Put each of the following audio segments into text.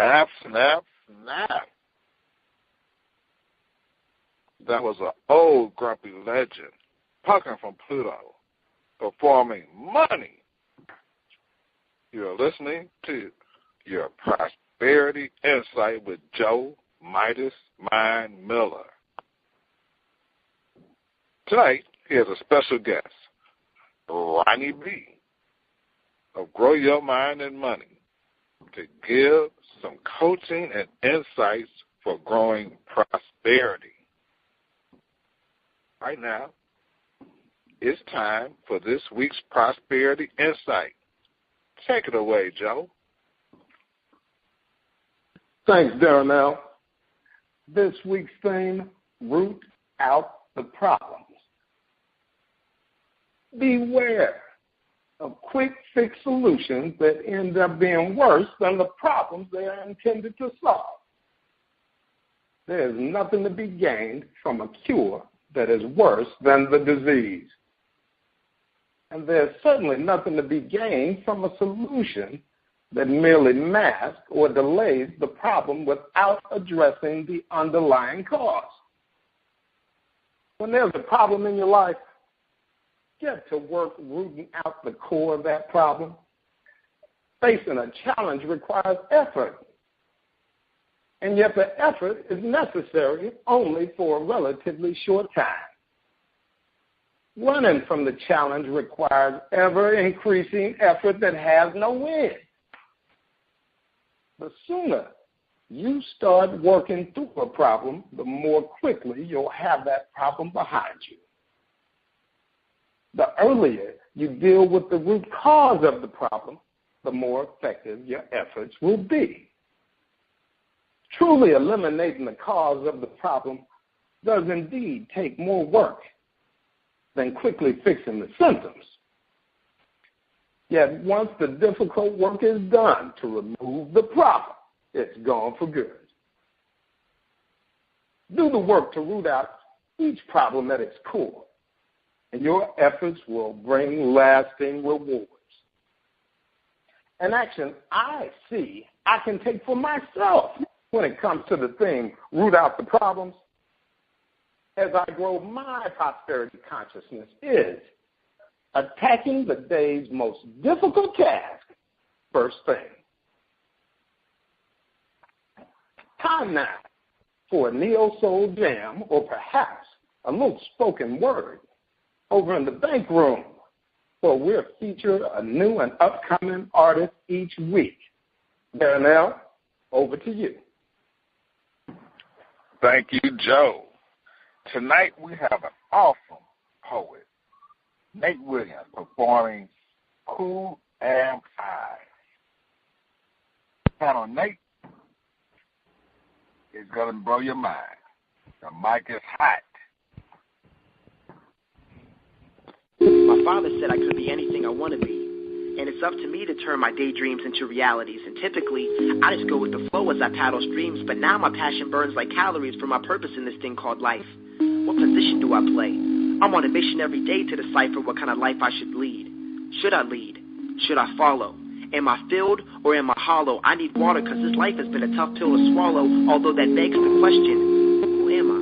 Snap, snap, snap. That was an old grumpy legend, Puckin from Pluto, performing Money. You're listening to your Prosperity Insight with Joe Midas Mind Miller. Tonight, he has a special guest, Ronnie B. of Grow Your Mind and Money, to give some coaching and insights for growing prosperity. Right now, it's time for this week's Prosperity Insight. Take it away, Joe. Thanks, Darnell. This week's theme, root out the problems. Beware of quick fix solutions that end up being worse than the problems they are intended to solve. There is nothing to be gained from a cure that is worse than the disease. And there's certainly nothing to be gained from a solution that merely masks or delays the problem without addressing the underlying cause. When there's a problem in your life, get to work rooting out the core of that problem. Facing a challenge requires effort. And yet the effort is necessary only for a relatively short time. Running from the challenge requires ever-increasing effort that has no end. The sooner you start working through a problem, the more quickly you'll have that problem behind you. The earlier you deal with the root cause of the problem, the more effective your efforts will be. Truly eliminating the cause of the problem does indeed take more work than quickly fixing the symptoms. Yet once the difficult work is done to remove the problem, it's gone for good. Do the work to root out each problem at its core, and your efforts will bring lasting rewards. An action I see I can take for myself when it comes to the theme, root out the problems, as I grow my prosperity consciousness, is attacking the day's most difficult task first thing. Time now for a neo-soul jam, or perhaps a little spoken word over in the bank room, where we'll feature a new and upcoming artist each week. Darnell, over to you. Thank you, Joe. Tonight we have an awesome poet, Nate Williams, performing Who Am I? Panel Nate is going to blow your mind. The mic is hot. My father said I could be anything I want to be, and it's up to me to turn my daydreams into realities. And typically, I just go with the flow as I paddle streams, but now my passion burns like calories for my purpose in this thing called life. What position do I play? I'm on a mission every day to decipher what kind of life I should lead. Should I lead? Should I follow? Am I filled or am I hollow? I need water because this life has been a tough pill to swallow, although that begs the question, who am I?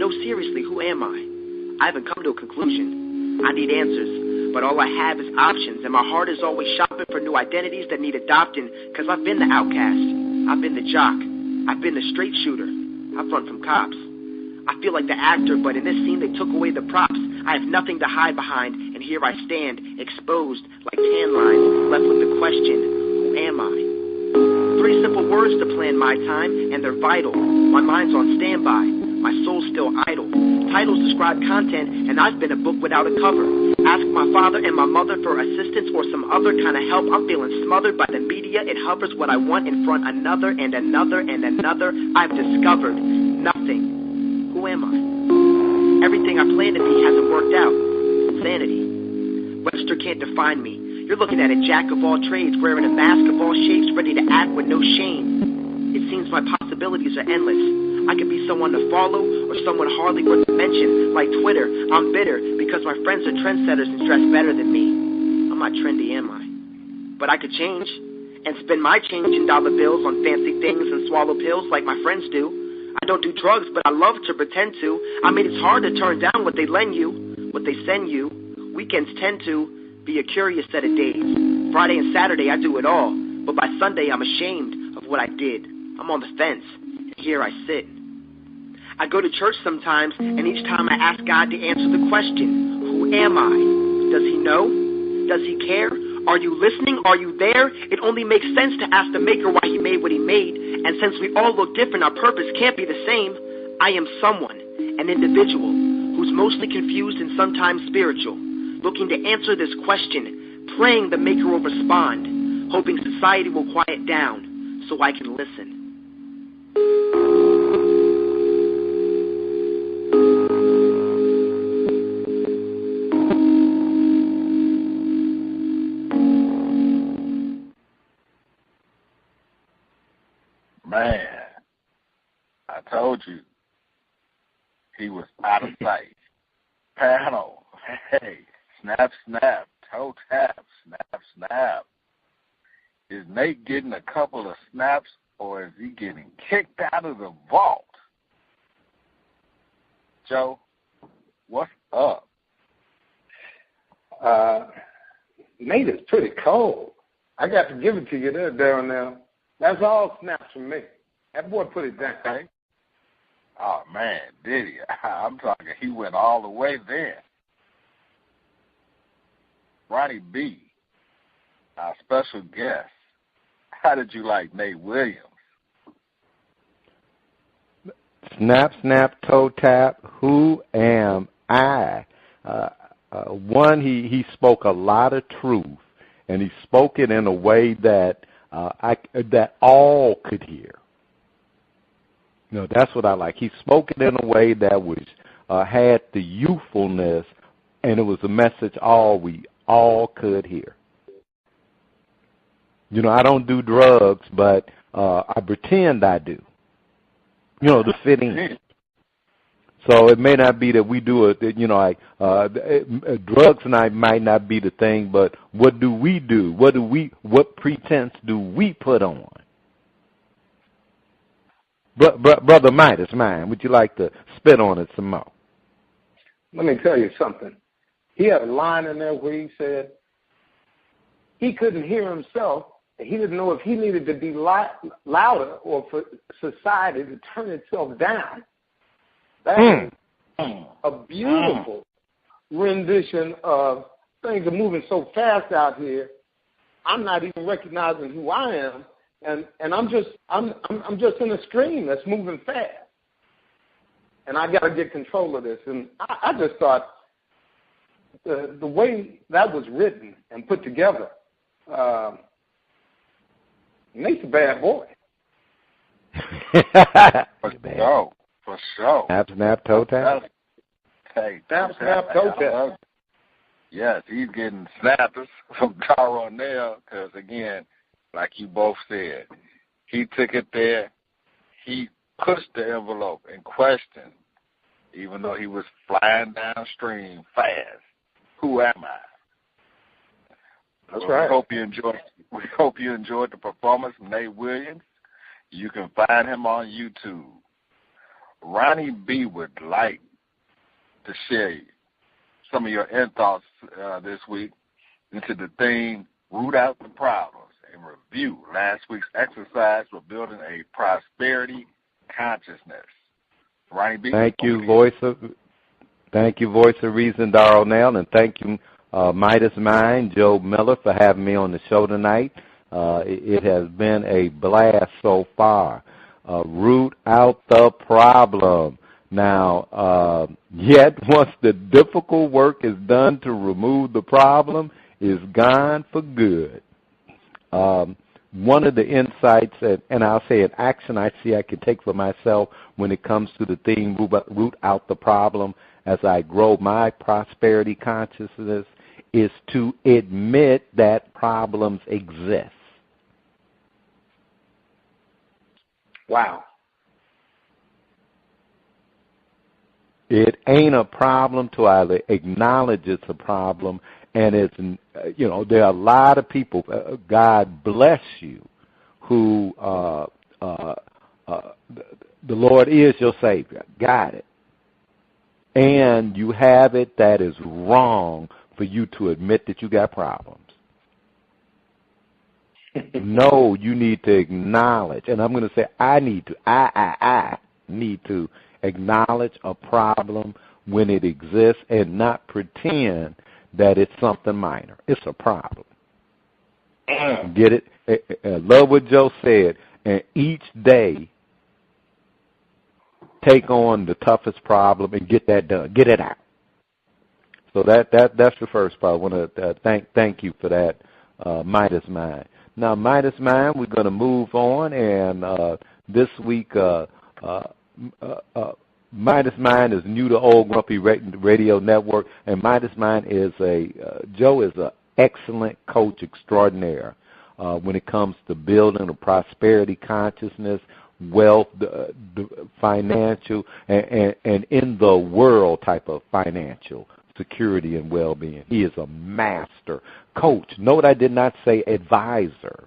No, seriously, who am I? I haven't come to a conclusion. I need answers, but all I have is options, and my heart is always shopping for new identities that need adopting, because I've been the outcast, I've been the jock, I've been the straight shooter, I've run from cops. I feel like the actor, but in this scene they took away the props. I have nothing to hide behind, and here I stand, exposed like tan lines, left with the question, who am I? 3 simple words to plan my time, and they're vital. My mind's on standby, my soul's still idle. Titles describe content, and I've been a book without a cover. Ask my father and my mother for assistance or some other kind of help. I'm feeling smothered by the media. It hovers what I want in front, another and another and another. I've discovered nothing. Who am I? Everything I planned to be hasn't worked out. Insanity. Webster can't define me. You're looking at a jack of all trades, wearing a mask of all shapes, ready to act with no shame. It seems my possibilities are endless. I could be someone to follow or someone hardly worth a mention. Like Twitter, I'm bitter because my friends are trendsetters and dress better than me. I'm not trendy, am I? But I could change. and spend my change in dollar bills on fancy things and swallow pills like my friends do. I don't do drugs, but I love to pretend to. I mean, it's hard to turn down what they lend you, what they send you. Weekends tend to be a curious set of days. Friday and Saturday, I do it all, but by Sunday, I'm ashamed of what I did. I'm on the fence, and here I sit. I go to church sometimes, and each time I ask God to answer the question, who am I? Does he know? Does he care? Are you listening? Are you there? It only makes sense to ask the Maker why he made what he made, and since we all look different, our purpose can't be the same. I am someone, an individual, who's mostly confused and sometimes spiritual, looking to answer this question, praying the Maker will respond, hoping society will quiet down so I can listen. Man, I told you he was out of sight. Panel, hey, snap, snap, toe tap, snap, snap. Is Nate getting a couple of snaps, or is he getting kicked out of the vault? Joe, what's up? Nate is pretty cold. I got to give it to you there, Darryl, now. That's all snaps from me. That boy put it down. Okay. Oh, man, did he? I'm talking, he went all the way there. Ronnie B., our special guest, how did you like Nate Williams? Snap, snap, toe tap, who am I? One, he spoke a lot of truth, and he spoke it in a way that that all could hear. You know, that's what I like. He spoke it in a way that was had the youthfulness, and it was a message we all could hear. You know, I don't do drugs, but I pretend I do. You know, to fit in. So it may not be that we do it. You know, drugs might not be the thing, but what do we do? What pretense do we put on? Brother Midas Mind, would you like to spit on it some more? Let me tell you something. He had a line in there where he said he couldn't hear himself. He didn't know if he needed to be louder or for society to turn itself down. That is a beautiful rendition of things are moving so fast out here. I'm not even recognizing who I am, and I'm just in a stream that's moving fast, and I got to get control of this. And I just thought the way that was written and put together, Nate's a bad boy. For sure. Snap, snap, toe tap. Hey, snap, toe tap. Yes, he's getting snappers from Darnell because, again, like you both said, he took it there. He pushed the envelope in question, even though he was flying downstream fast. Who am I? That's right. We hope you enjoyed the performance of Nate Williams. You can find him on YouTube. Ronnie B. would like to share some of your thoughts this week into the theme, Root Out the Problems, and review last week's exercise for building a prosperity consciousness. Ronnie B. Thank you, Voice of Reason, Darnell, and thank you, Midas Mind, Joe Miller, for having me on the show tonight. It has been a blast so far. Root out the problem. Now, yet once the difficult work is done to remove the problem, is gone for good. One of the insights, and I'll say an action I see I can take for myself when it comes to the theme, root out the problem, as I grow my prosperity consciousness, is to admit that problems exist. Wow. It ain't a problem to either acknowledge it's a problem And it's, there are a lot of people, God bless you, who the Lord is your Savior. Got it. And you have it that is wrong for you to admit that you got problems. No, you need to acknowledge, and I'm going to say I need to acknowledge a problem when it exists and not pretend that it's something minor. It's a problem. Get it? I love what Joe said, and each day take on the toughest problem and get that done. Get it out. So that's the first part. I want to thank you for that, Midas Mind. Now, Midas Mind, we're going to move on, and this week, Midas Mind is new to Old Grumpy Radio Network, and Midas Mind is Joe is an excellent coach extraordinaire when it comes to building a prosperity consciousness, wealth, the financial, and in the world type of financial security and well-being. He is a master coach. Note I did not say advisor.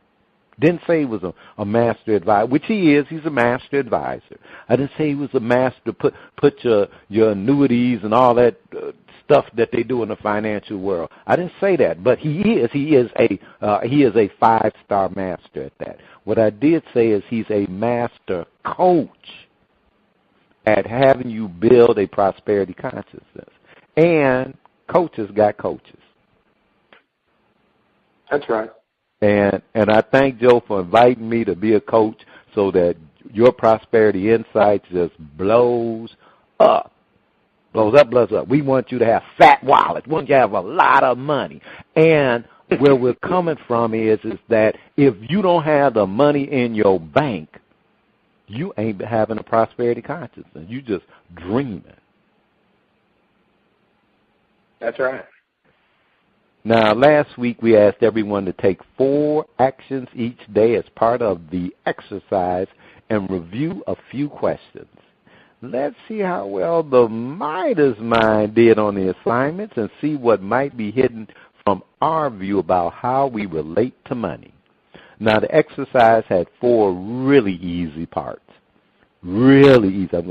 Didn't say he was a master advisor, which he is. He's a master advisor. I didn't say he was a master put your annuities and all that stuff that they do in the financial world. I didn't say that, but he is a 5-star master at that. What I did say is he's a master coach at having you build a prosperity consciousness. And coaches got coaches. That's right. And I thank Joe for inviting me to be a coach so that your prosperity insights just blows up. Blows up. We want you to have fat wallets. We want you to have a lot of money. And where we're coming from is that if you don't have the money in your bank, you ain't having a prosperity consciousness. You just dreaming. That's right. Now, last week we asked everyone to take 4 actions each day as part of the exercise and review a few questions. Let's see how well the Midas Mind did on the assignments and see what might be hidden from our view about how we relate to money. Now, the exercise had 4 really easy parts. Really easy. I'm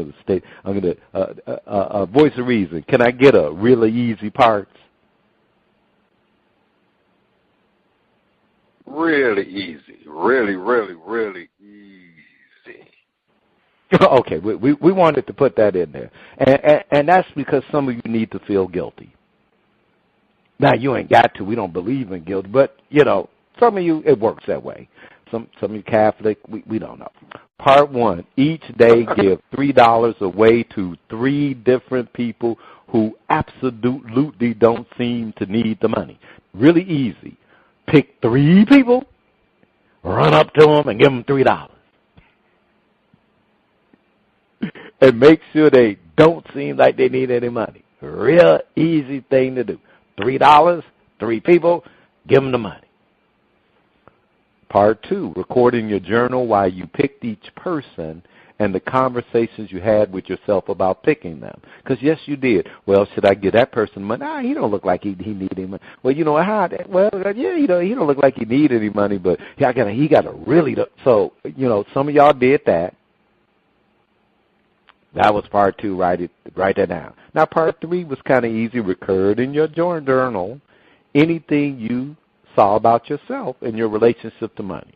going to voice of reason. Can I get a really easy parts? Really easy. Really, really, really easy. Okay, we wanted to put that in there. And that's because some of you need to feel guilty. Now, you ain't got to. We don't believe in guilt. But, some of you, it works that way. Some of you Catholic, we don't know. Part 1, each day give $3 away to 3 different people who absolutely don't seem to need the money. Really easy. Pick 3 people, run up to them and give them $3. And make sure they don't seem like they need any money. Real easy thing to do. $3, 3 people, give them the money. Part 2, record in your journal why you picked each person and the conversations you had with yourself about picking them. Because, yes, you did. Well, should I give that person money? Nah, he don't look like he need any money. Well, he don't look like he need any money, but he got to really. So, some of y'all did that. That was part 2. Write that down. Now, part 3 was kind of easy. Record in your journal anything you saw about yourself and your relationship to money.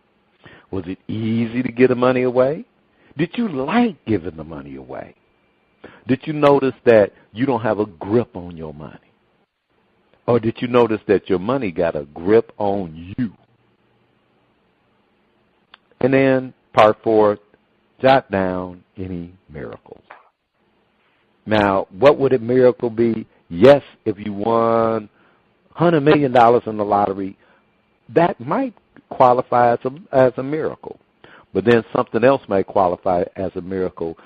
Was it easy to give the money away? Did you like giving the money away? Did you notice that you don't have a grip on your money? Or did you notice that your money got a grip on you? And then part 4, jot down any miracles. Now, what would a miracle be? Yes, if you won $100 million in the lottery, that might qualify as a miracle. But then something else might qualify as a miracle.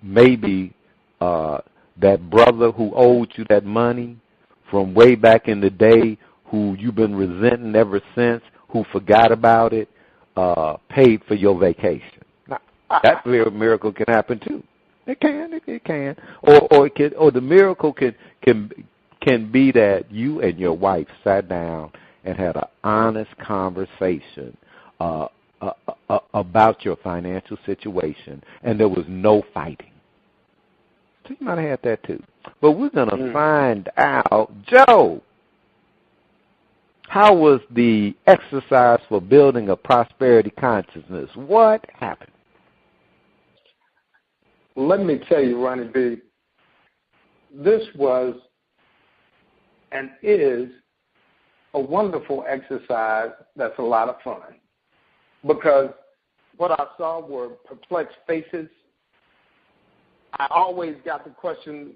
Maybe that brother who owed you that money from way back in the day, who you've been resenting ever since, who forgot about it, paid for your vacation. Now, that miracle can happen too. It can. Or the miracle can can be that you and your wife sat down and had an honest conversation about your financial situation, and there was no fighting. So you might have had that too. But we're going to find out. Joe, how was the exercise for building a prosperity consciousness? What happened? Let me tell you, Ronnie B., this was and is a wonderful exercise that's a lot of fun, because what I saw were perplexed faces. I always got the question,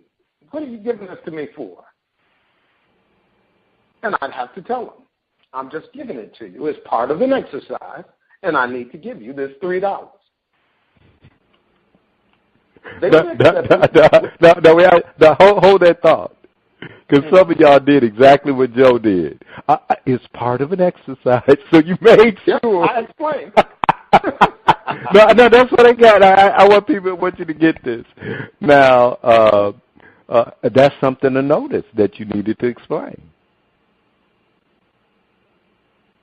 what are you giving this to me for? And I'd have to tell them, I'm just giving it to you. It's part of an exercise, and I need to give you this $3. Hold that thought. Because some of y'all did exactly what Joe did. It's part of an exercise, so you made sure. Yeah, I explained. No, that's what I got. I want you to get this. Now, that's something to notice that you needed to explain.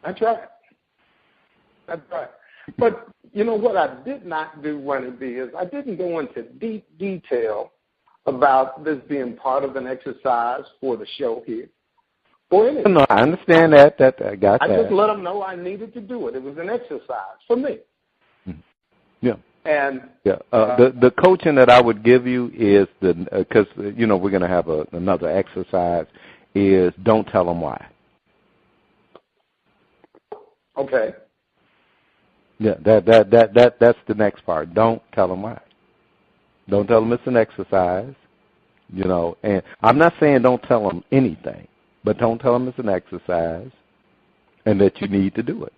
That's right. That's right. But you know what I did not do, Ronnie B, is I didn't go into deep detail about this being part of an exercise for the show here. Or anything. No, I understand that. I got that. I just let them know I needed to do it. It was an exercise for me. Yeah. And the coaching that I would give you is because we're going to have another exercise, is don't tell them why. Okay. Yeah, that's the next part. Don't tell them why. Don't tell them it's an exercise, and I'm not saying don't tell them anything, but don't tell them it's an exercise and that you need to do it.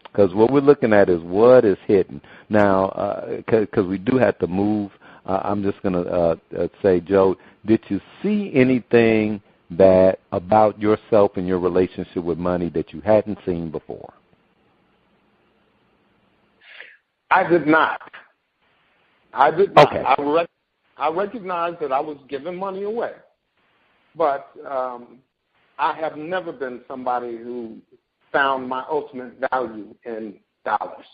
Because what we're looking at is what is hidden. Now, because we do have to move, I'm just going to say, Joe, did you see anything that about yourself and your relationship with money that you hadn't seen before? I did not. I did not. Okay. I recognized that I was giving money away, but I have never been somebody who found my ultimate value in dollars.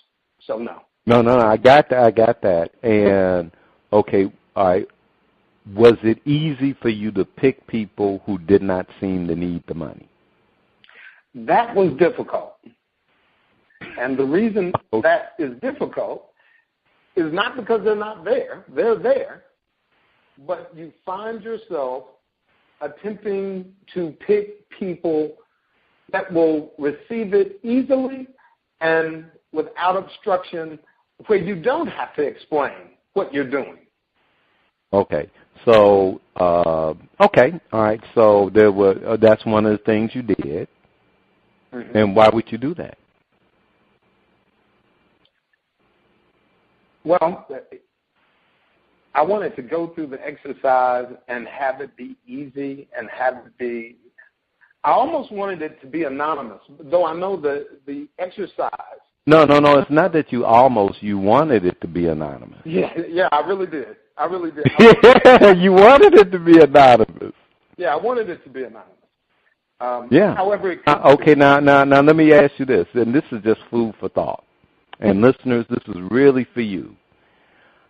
So no. No, I got that. And okay, all right. Was it easy for you to pick people who did not seem to need the money? That was difficult. And the reason that is difficult is not because they're not there. They're there. But you find yourself attempting to pick people that will receive it easily and without obstruction, where you don't have to explain what you're doing. Okay. So, all right. So that's one of the things you did. Mm-hmm. And why would you do that? Well, I wanted to go through the exercise and have it be easy and have it be, I almost wanted it to be anonymous, though I know the exercise. No, it's not that you wanted it to be anonymous. Yeah, I really did. You wanted it to be anonymous. Yeah, I wanted it to be anonymous. Yeah. However, okay. Now, let me ask you this, and this is just food for thought. And listeners, this is really for you.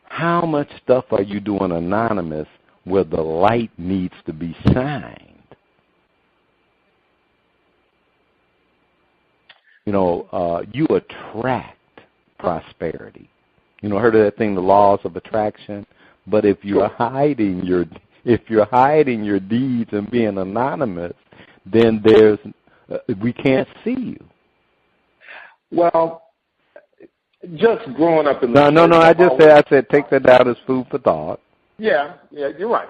How much stuff are you doing anonymous where the light needs to be shined? You attract prosperity. Heard of that thing, the laws of attraction? But if you're hiding your deeds and being anonymous, then we can't see you. Well, just growing up in the No, I said take that down as food for thought. Yeah, you're right.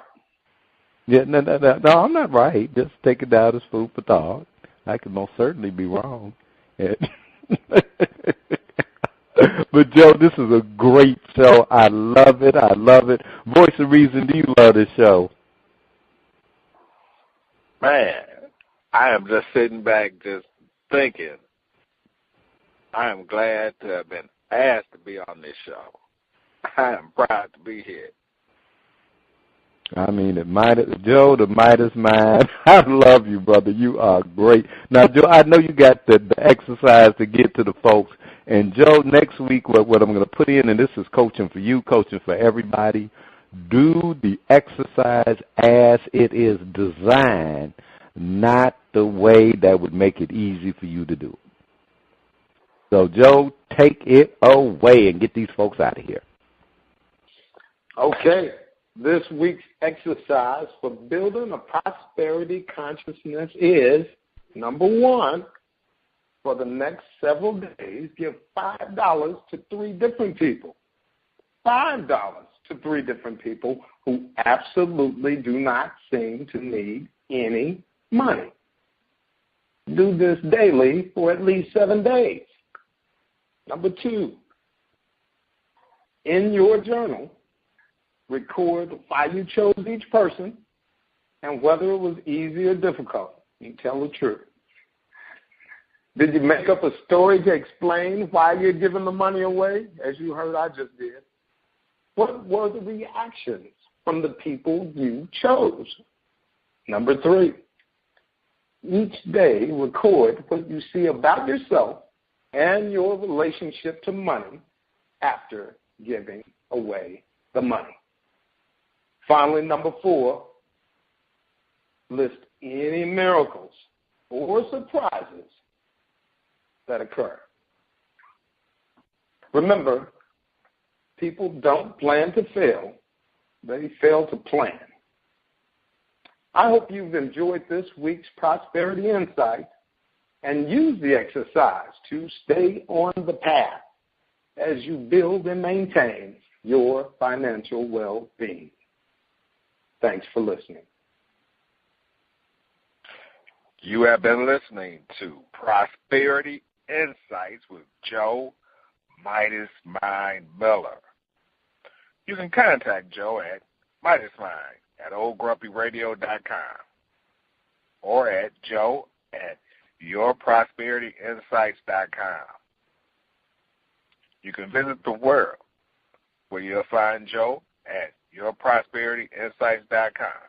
Yeah, no, I'm not right. Just take it down as food for thought. I could most certainly be wrong. But, Joe, this is a great show. I love it. Voice of Reason, do you love this show? Man, I am just sitting back just thinking, I am glad to have been asked to be on this show. I am proud to be here. I mean, Joe, the Midas Mind. I love you, brother. You are great. Now, Joe, I know you got the exercise to get to the folks. And, Joe, next week, what I'm going to put in, and this is coaching for you, coaching for everybody, do the exercise as it is designed, not the way that would make it easy for you to do it. So, Joe, take it away and get these folks out of here. Okay. This week's exercise for building a prosperity consciousness is, number one, for the next several days, give $5 to 3 different people. $5 to 3 different people who absolutely do not seem to need any money. Do this daily for at least 7 days. Number 2, in your journal, record why you chose each person and whether it was easy or difficult. You tell the truth. Did you make up a story to explain why you're giving the money away, as you heard I just did? What were the reactions from the people you chose? Number 3, each day record what you see about yourself and your relationship to money after giving away the money. Finally, number 4, list any miracles or surprises that occur. Remember, people don't plan to fail, they fail to plan. I hope you've enjoyed this week's Prosperity Insight and use the exercise to stay on the path as you build and maintain your financial well-being. Thanks for listening. You have been listening to Prosperity Insights with Joe Midas Mind Miller. You can contact Joe at Midas Mind at oldgrumpyradio.com or at Joe at yourprosperityinsights.com. You can visit the world where you'll find Joe at yourprosperityinsights.com.